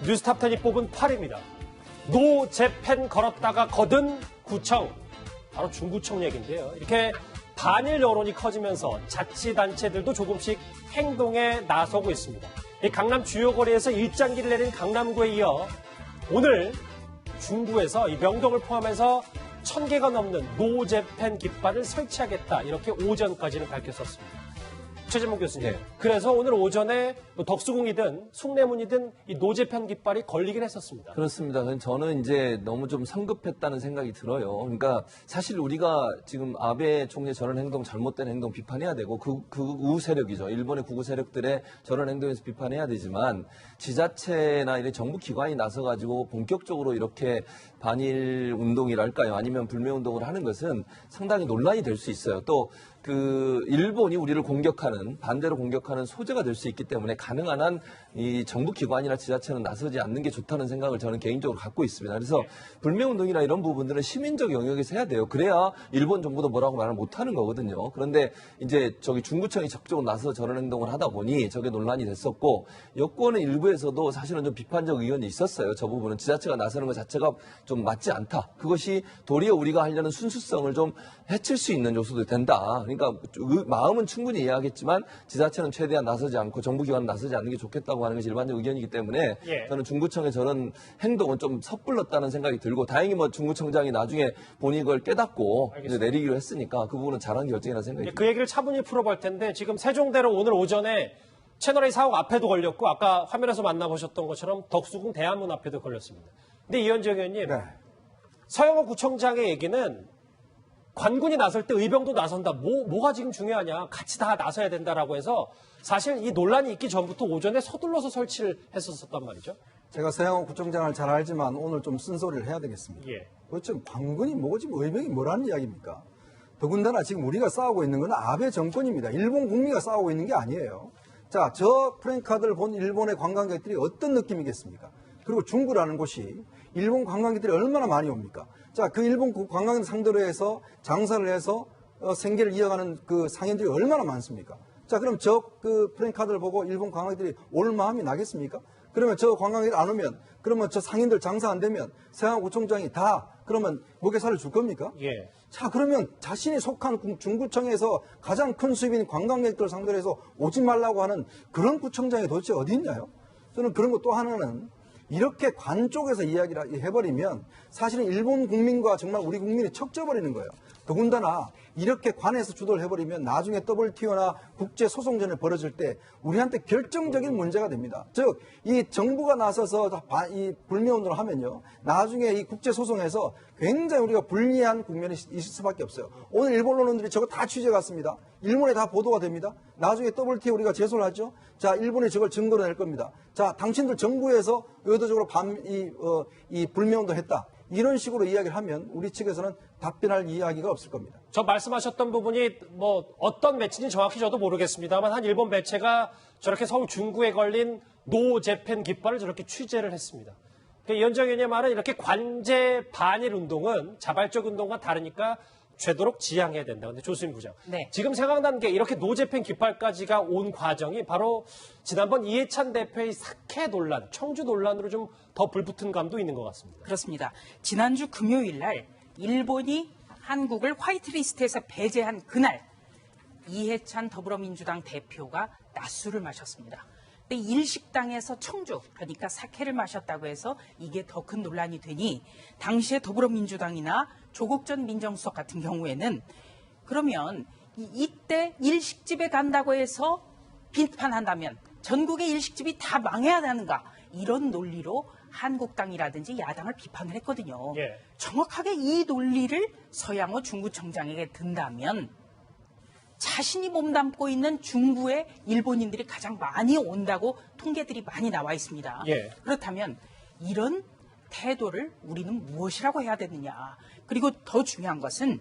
뉴스탑10이 뽑은 8위입니다. 노 재팬 걸었다가 거둔 구청. 바로 중구청 얘기인데요. 이렇게 반일 여론이 커지면서 자치단체들도 조금씩 행동에 나서고 있습니다. 이 강남 주요 거리에서 일장기를 내린 강남구에 이어 오늘 중구에서 이 명동을 포함해서 1000개가 넘는 노 재팬 깃발을 설치하겠다. 이렇게 오전까지는 밝혔었습니다. 최재문 교수님. 그래서 오늘 오전에 덕수궁이든 숭례문이든 이 노재팬 깃발이 걸리긴 했었습니다. 그렇습니다. 저는 이제 너무 좀 성급했다는 생각이 들어요. 그러니까 사실 우리가 지금 아베 총리 저런 행동, 잘못된 행동 비판해야 되고 극우 세력이죠. 일본의 극우 세력들의 저런 행동에서 비판해야 되지만 지자체나 이런 정부 기관이 나서가지고 본격적으로 이렇게 반일 운동이랄까요? 아니면 불매 운동을 하는 것은 상당히 논란이 될 수 있어요. 또 일본이 우리를 공격하는, 반대로 공격하는 소재가 될 수 있기 때문에 가능한 한 이 정부 기관이나 지자체는 나서지 않는 게 좋다는 생각을 저는 개인적으로 갖고 있습니다. 그래서 불매운동이나 이런 부분들은 시민적 영역에서 해야 돼요. 그래야 일본 정부도 뭐라고 말을 못 하는 거거든요. 그런데 이제 중구청이 적극적으로 나서서 저런 행동을 하다 보니 저게 논란이 됐었고, 여권의 일부에서도 사실은 좀 비판적 의견이 있었어요. 저 부분은 지자체가 나서는 것 자체가 좀 맞지 않다. 그것이 도리어 우리가 하려는 순수성을 좀 해칠 수 있는 요소도 된다. 그러니까 마음은 충분히 이해하겠지만 지자체는 최대한 나서지 않고 정부기관은 나서지 않는 게 좋겠다고 하는 것이 일반적 의견이기 때문에 저는 중구청의 저런 행동은 좀 섣불렀다는 생각이 들고, 다행히 뭐 중구청장이 나중에 본인이 그걸 깨닫고 이제 내리기로 했으니까 그 부분은 잘한 결정이라는 생각이 듭니다. 그 얘기를 차분히 풀어볼 텐데 지금 세종대로 오늘 오전에 채널A 사옥 앞에도 걸렸고 아까 화면에서 만나보셨던 것처럼 덕수궁 대한문 앞에도 걸렸습니다. 근데 이현정 의원님, 서영호 구청장의 얘기는 관군이 나설 때 의병도 나선다. 뭐가 지금 중요하냐. 같이 다 나서야 된다라고 해서 사실 이 논란이 있기 전부터 오전에 서둘러서 설치를 했었단 말이죠. 제가 서영호 구청장을 잘 알지만 오늘 좀 쓴소리를 해야 되겠습니다. 그렇죠. 관군이 뭐지, 의병이 뭐라는 이야기입니까? 더군다나 지금 우리가 싸우고 있는 건 아베 정권입니다. 일본 국민과 싸우고 있는 게 아니에요. 자, 저 프랜카드를 본 일본의 관광객들이 어떤 느낌이겠습니까? 그리고 중구라는 곳이 일본 관광객들이 얼마나 많이 옵니까? 자, 그 일본 관광객 상대로 해서 장사를 해서 생계를 이어가는 그 상인들이 얼마나 많습니까? 자, 그럼 그 프랜카드를 보고 일본 관광객들이 올 마음이 나겠습니까? 그러면 저 관광객이 안 오면, 그러면 저 상인들 장사 안 되면 서영호 구청장이 다 그러면 목에살을 줄 겁니까? 자, 그러면 자신이 속한 중구청에서 가장 큰 수입인 관광객들 상대로 해서 오지 말라고 하는 그런 구청장이 도대체 어디 있나요? 저는 그런 거 또 하나는 이렇게 관 쪽에서 이야기를 해버리면 사실은 일본 국민과 정말 우리 국민이 척져버리는 거예요. 더군다나 이렇게 관에서 주도를 해버리면 나중에 WTO나 국제소송전에 벌어질 때 우리한테 결정적인 문제가 됩니다. 즉, 이 정부가 나서서 이 불매운동을 하면요, 나중에 이 국제소송에서 굉장히 우리가 불리한 국면이 있을 수밖에 없어요. 오늘 일본 언론들이 저거 다 취재해 갔습니다. 일본에 다 보도가 됩니다. 나중에 WTO 우리가 제소를 하죠. 자, 일본이 저걸 증거로 낼 겁니다. 자, 당신들 정부에서 의도적으로 이 불매운동 했다. 이런 식으로 이야기를 하면 우리 측에서는 답변할 이야기가 없을 겁니다. 저 말씀하셨던 부분이 뭐 어떤 매체인지 정확히 저도 모르겠습니다만 한 일본 매체가 저렇게 서울 중구에 걸린 노 재팬 깃발을 저렇게 취재를 했습니다. 그러니까 이현정 의원의 말은 이렇게 관제 반일 운동은 자발적 운동과 다르니까 되도록 지양해야 된다. 근데 조수민 부장. 지금 생각난 게 이렇게 노재팬 깃발까지가 온 과정이 바로 지난번 이해찬 대표의 사케 논란, 청주 논란으로 좀 더 불붙은 감도 있는 것 같습니다. 그렇습니다. 지난주 금요일 날 일본이 한국을 화이트리스트에서 배제한 그날 이해찬 더불어민주당 대표가 낮술을 마셨습니다. 근데 일식당에서 청주, 그러니까 사케를 마셨다고 해서 이게 더 큰 논란이 되니 당시에 더불어민주당이나 조국 전 민정수석 같은 경우에는 그러면 이때 일식집에 간다고 해서 비판한다면 전국의 일식집이 다 망해야 하는가, 이런 논리로 한국당이라든지 야당을 비판을 했거든요. 정확하게 이 논리를 서양호 중구청장에게 든다면 자신이 몸담고 있는 중구에 일본인들이 가장 많이 온다고 통계들이 많이 나와 있습니다. 그렇다면 이런 태도를 우리는 무엇이라고 해야 되느냐. 그리고 더 중요한 것은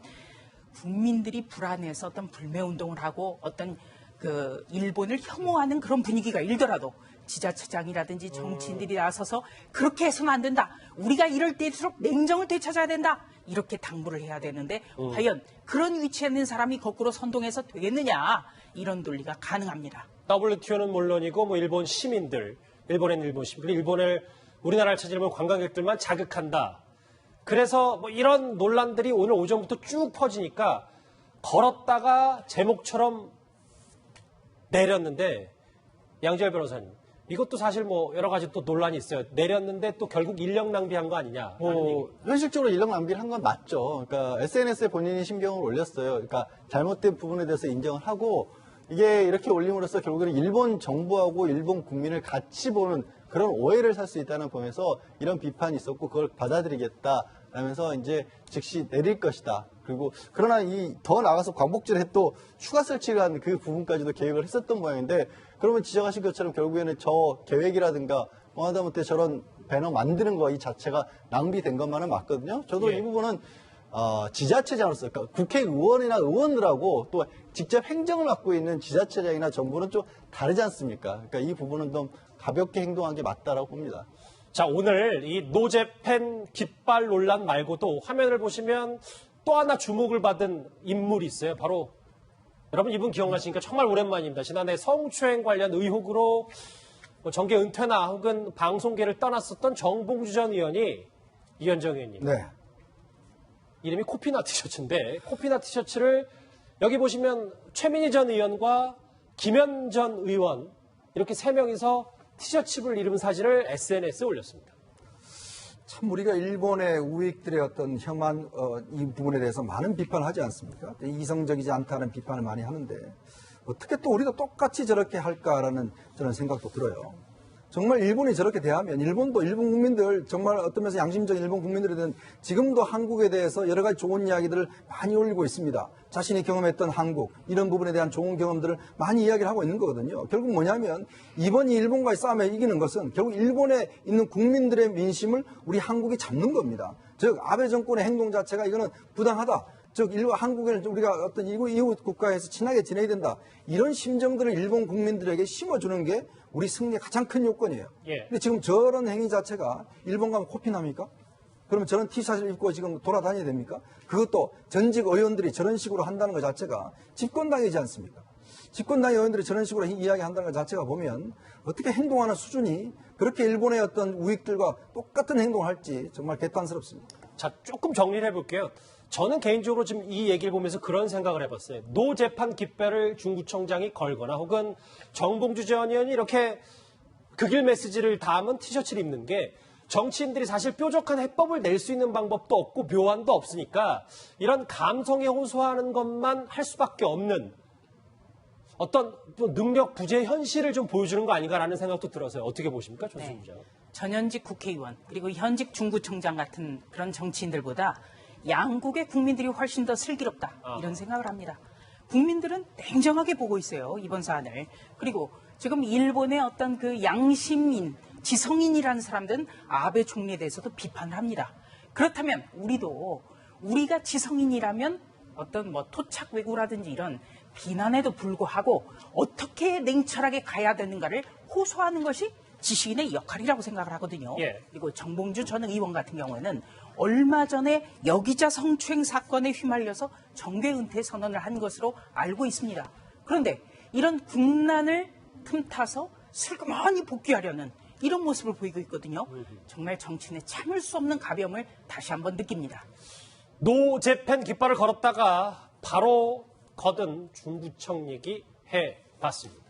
국민들이 불안해서 어떤 불매운동을 하고 어떤 그 일본을 혐오하는 그런 분위기가 일더라도 지자체장이라든지 정치인들이 나서서 그렇게 해서는 안 된다. 우리가 이럴 때일수록 냉정을 되찾아야 된다. 이렇게 당부를 해야 되는데 과연 그런 위치에 있는 사람이 거꾸로 선동해서 되겠느냐. 이런 논리가 가능합니다. WTO는 물론이고 뭐 일본 시민들, 일본의 일본 시민들, 일본을 우리나라를 찾으려면 관광객들만 자극한다. 그래서 뭐 이런 논란들이 오늘 오전부터 쭉 퍼지니까 걸었다가 제목처럼 내렸는데 양지열 변호사님, 이것도 사실 뭐 여러 가지 또 논란이 있어요. 내렸는데 또 결국 인력 낭비한 거 아니냐. 현실적으로 인력 낭비를 한 건 맞죠. 그러니까 SNS에 본인이 심경을 올렸어요. 그러니까 잘못된 부분에 대해서 인정을 하고 이게 이렇게 올림으로써 결국에는 일본 정부하고 일본 국민을 같이 보는 그런 오해를 살 수 있다는 점에서 이런 비판이 있었고 그걸 받아들이겠다 라면서 이제 즉시 내릴 것이다. 그리고 그러나 이 더 나가서 광복절에 또 추가 설치를 한 그 부분까지도 계획을 했었던 모양인데 그러면 지적하신 것처럼 결국에는 저 계획이라든가 뭐 하다못해 저런 배너 만드는 거 이 자체가 낭비된 것만은 맞거든요. 저도 예. 이 부분은 지자체장으로서 그러니까 국회의원이나 의원들하고 또 직접 행정을 맡고 있는 지자체장이나 정부는 좀 다르지 않습니까? 그러니까 이 부분은 좀 가볍게 행동한 게 맞다라고 봅니다. 자, 오늘 이 노재팬 깃발 논란 말고도 화면을 보시면 또 하나 주목을 받은 인물이 있어요. 바로 여러분 이분 기억나시니까 정말 오랜만입니다. 지난해 성추행 관련 의혹으로 뭐 정계 은퇴나 혹은 방송계를 떠났었던 정봉주 전 의원이 이현정 의원님. 네. 이름이 코피나 티셔츠인데 코피나 티셔츠를 여기 보시면 최민희 전 의원과 김현 전 의원 이렇게 세 명이서 티셔츠를 입은 사진을 SNS에 올렸습니다. 참 우리가 일본의 우익들의 어떤 혐한 이 부분에 대해서 많은 비판을 하지 않습니까? 이성적이지 않다는 비판을 많이 하는데 어떻게 또 우리도 똑같이 저렇게 할까라는 저는 생각도 들어요. 정말 일본이 저렇게 대하면 일본도 일본 국민들 정말 어떤 면에서 양심적인 일본 국민들은 지금도 한국에 대해서 여러 가지 좋은 이야기들을 많이 올리고 있습니다. 자신이 경험했던 한국 이런 부분에 대한 좋은 경험들을 많이 이야기를 하고 있는 거거든요. 결국 뭐냐면 이번 이 일본과의 싸움에 이기는 것은 결국 일본에 있는 국민들의 민심을 우리 한국이 잡는 겁니다. 즉 아베 정권의 행동 자체가 이거는 부당하다. 즉 한국을 우리가 어떤 이웃 국가에서 친하게 지내야 된다. 이런 심정들을 일본 국민들에게 심어주는 게 우리 승리의 가장 큰 요건이에요. 예. 근데 지금 저런 행위 자체가 일본 가면 코피납니까? 그러면 저런 티셔츠를 입고 지금 돌아다녀야 됩니까? 그것도 전직 의원들이 저런 식으로 한다는 것 자체가 집권당이지 않습니까? 집권당 의원들이 저런 식으로 이야기한다는 것 자체가 보면 어떻게 행동하는 수준이 그렇게 일본의 어떤 우익들과 똑같은 행동을 할지 정말 개탄스럽습니다. 자, 조금 정리를 해볼게요. 저는 개인적으로 지금 이 얘기를 보면서 그런 생각을 해봤어요. 노재판 깃발을 중구청장이 걸거나 혹은 정봉주 전 의원이 이렇게 극일 메시지를 담은 티셔츠를 입는 게 정치인들이 사실 뾰족한 해법을 낼 수 있는 방법도 없고 묘안도 없으니까 이런 감성에 호소하는 것만 할 수밖에 없는 어떤 또 능력 부재 현실을 좀 보여주는 거 아닌가라는 생각도 들어서요. 어떻게 보십니까, 조수진 기자? 전현직 국회의원 그리고 현직 중구청장 같은 그런 정치인들보다 양국의 국민들이 훨씬 더 슬기롭다 이런 생각을 합니다. 국민들은 냉정하게 보고 있어요, 이번 사안을. 그리고 지금 일본의 어떤 그 양심인 지성인이라는 사람들은 아베 총리에 대해서도 비판을 합니다. 그렇다면 우리가 지성인이라면 어떤 뭐 토착 왜구라든지 이런 비난에도 불구하고 어떻게 냉철하게 가야 되는가를 호소하는 것이 지식인의 역할이라고 생각을 하거든요. 예. 그리고 정봉주 전 의원 같은 경우에는 얼마 전에 여기자 성추행 사건에 휘말려서 정계 은퇴 선언을 한 것으로 알고 있습니다. 그런데 이런 국난을 틈타서 슬그머니 복귀하려는 이런 모습을 보이고 있거든요. 정말 정치인의 참을 수 없는 가벼움을 다시 한번 느낍니다. 노재팬 깃발을 걸었다가 바로 거둔 중구청 얘기 해봤습니다.